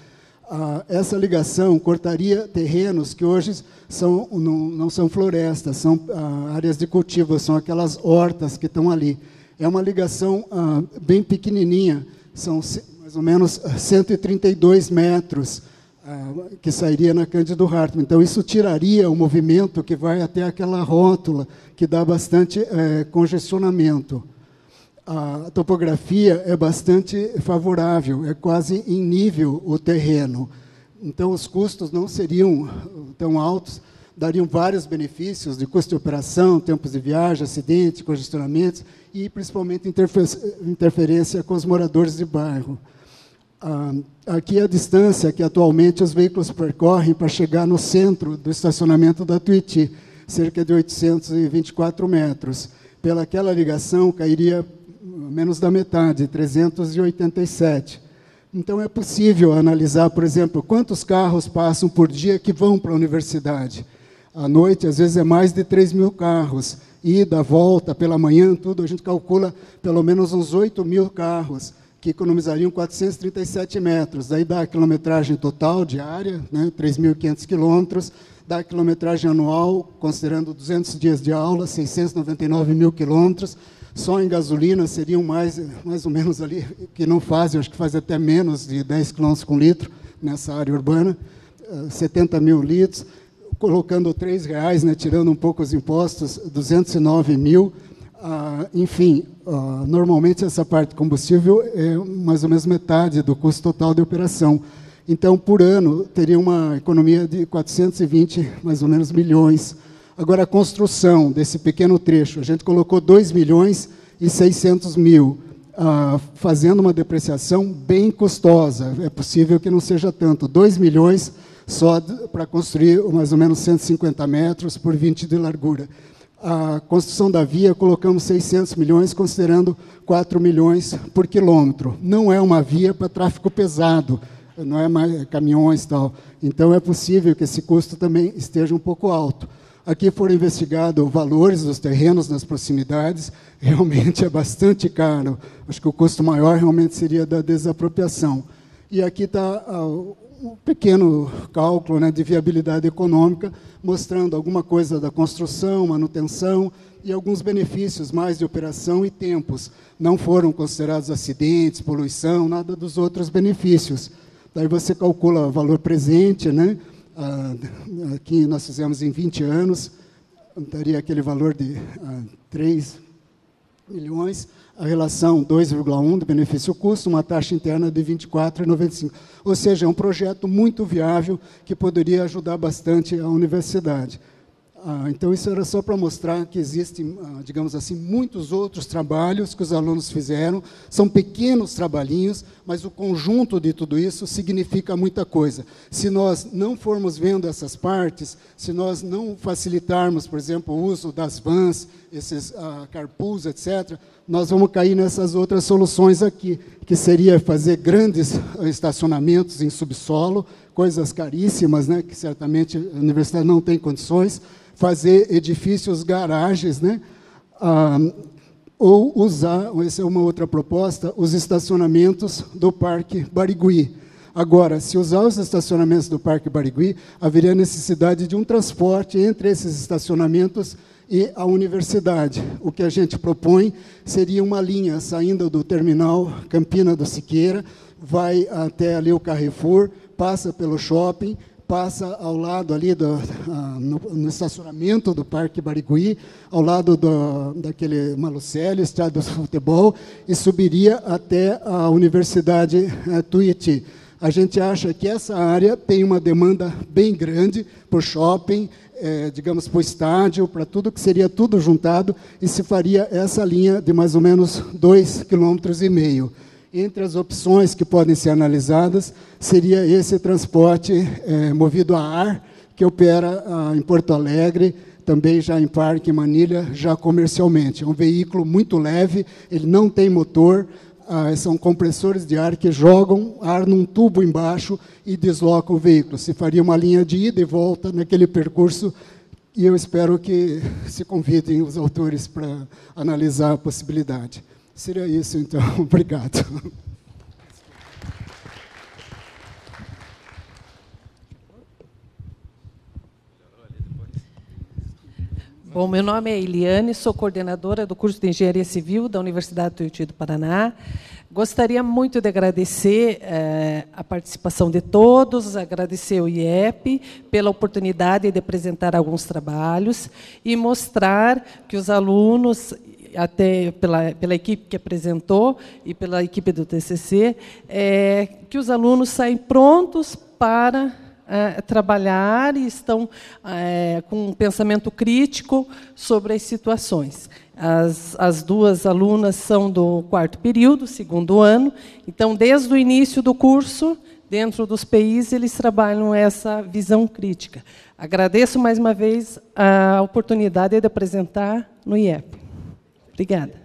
Essa ligação cortaria terrenos que hoje não são florestas, são áreas de cultivo, são aquelas hortas que estão ali. É uma ligação bem pequenininha, são mais ou menos 132 metros, que sairia na Cândido Hartmann. Então, isso tiraria o movimento que vai até aquela rótula, que dá bastante congestionamento. A topografia é bastante favorável, é quase em nível o terreno. Então, os custos não seriam tão altos, dariam vários benefícios de custo de operação, tempos de viagem, acidentes, congestionamentos e, principalmente, interferência com os moradores de bairro. Aqui é a distância que atualmente os veículos percorrem para chegar no centro do estacionamento da Tuiuti, cerca de 824 metros. Pelaquela ligação, cairia menos da metade, 387. Então, é possível analisar, por exemplo, quantos carros passam por dia que vão para a universidade. À noite, às vezes, é mais de 3.000 carros. Ida, volta, pela manhã, tudo, a gente calcula pelo menos uns 8.000 carros, que economizariam 437 metros. Daí dá a quilometragem total diária, né, 3.500 quilômetros, dá a quilometragem anual, considerando 200 dias de aula, 699 mil quilômetros. Só em gasolina seriam mais ou menos ali, que não fazem, acho que faz até menos de 10 quilômetros com litro nessa área urbana, 70 mil litros, colocando R$3, né, tirando um pouco os impostos, 209 mil. Enfim, normalmente essa parte de combustível é mais ou menos metade do custo total de operação. Então, por ano, teria uma economia de 420, mais ou menos, milhões. Agora, a construção desse pequeno trecho, a gente colocou 2.600.000, fazendo uma depreciação bem custosa. É possível que não seja tanto, 2 milhões só para construir mais ou menos 150 metros por 20 de largura. A construção da via, colocamos 600 milhões, considerando 4 milhões por quilômetro. Não é uma via para tráfego pesado, não é mais caminhões e tal. Então, é possível que esse custo também esteja um pouco alto. Aqui foram investigados valores dos terrenos nas proximidades, realmente é bastante caro. Acho que o custo maior realmente seria da desapropriação. E aqui está um pequeno cálculo, né, de viabilidade econômica, mostrando alguma coisa da construção, manutenção e alguns benefícios mais de operação e tempos. Não foram considerados acidentes, poluição, nada dos outros benefícios. Daí você calcula o valor presente, né? Aqui nós fizemos em 20 anos, daria aquele valor de 3 milhões, a relação 2,1 de benefício-custo, uma taxa interna de 24,95. Ou seja, é um projeto muito viável que poderia ajudar bastante a universidade. Então, isso era só para mostrar que existem, digamos assim, muitos outros trabalhos que os alunos fizeram. São pequenos trabalhinhos, mas o conjunto de tudo isso significa muita coisa. Se nós não formos vendo essas partes, se nós não facilitarmos, por exemplo, o uso das vans, esses carpools, etc., nós vamos cair nessas outras soluções aqui, que seria fazer grandes estacionamentos em subsolo, coisas caríssimas, né, que certamente a universidade não tem condições, fazer edifícios, garagens, né, ou usar, essa é uma outra proposta, os estacionamentos do Parque Barigui. Agora, se usar os estacionamentos do Parque Barigui, haveria necessidade de um transporte entre esses estacionamentos e a universidade. O que a gente propõe seria uma linha saindo do terminal Campina do Siqueira, vai até ali o Carrefour, passa pelo shopping, passa ao lado ali no estacionamento do Parque Barigui, ao lado daquele Malucelli, estádio de futebol, e subiria até a Universidade Tuiuti. A gente acha que essa área tem uma demanda bem grande por shopping, digamos, para o estádio, para tudo que seria tudo juntado, e se faria essa linha de mais ou menos 2,5 km. Entre as opções que podem ser analisadas, seria esse transporte movido a ar, que opera em Porto Alegre, também já em Parque, em Manilha, já comercialmente. É um veículo muito leve, ele não tem motor, são compressores de ar que jogam ar num tubo embaixo e deslocam o veículo. Se faria uma linha de ida e volta naquele percurso, e eu espero que se convidem os autores para analisar a possibilidade. Seria isso, então. Obrigado. Bom, meu nome é Eliane, sou coordenadora do curso de Engenharia Civil da Universidade Tuiuti do Paraná. Gostaria muito de agradecer a participação de todos, agradecer ao IEP pela oportunidade de apresentar alguns trabalhos e mostrar que os alunos, até pela equipe que apresentou e pela equipe do TCC, que os alunos saem prontos para trabalhar e estão com um pensamento crítico sobre as situações. As duas alunas são do 4º período, 2º ano, então, desde o início do curso, dentro dos PIs, eles trabalham essa visão crítica. Agradeço mais uma vez a oportunidade de apresentar no IEP. Obrigada.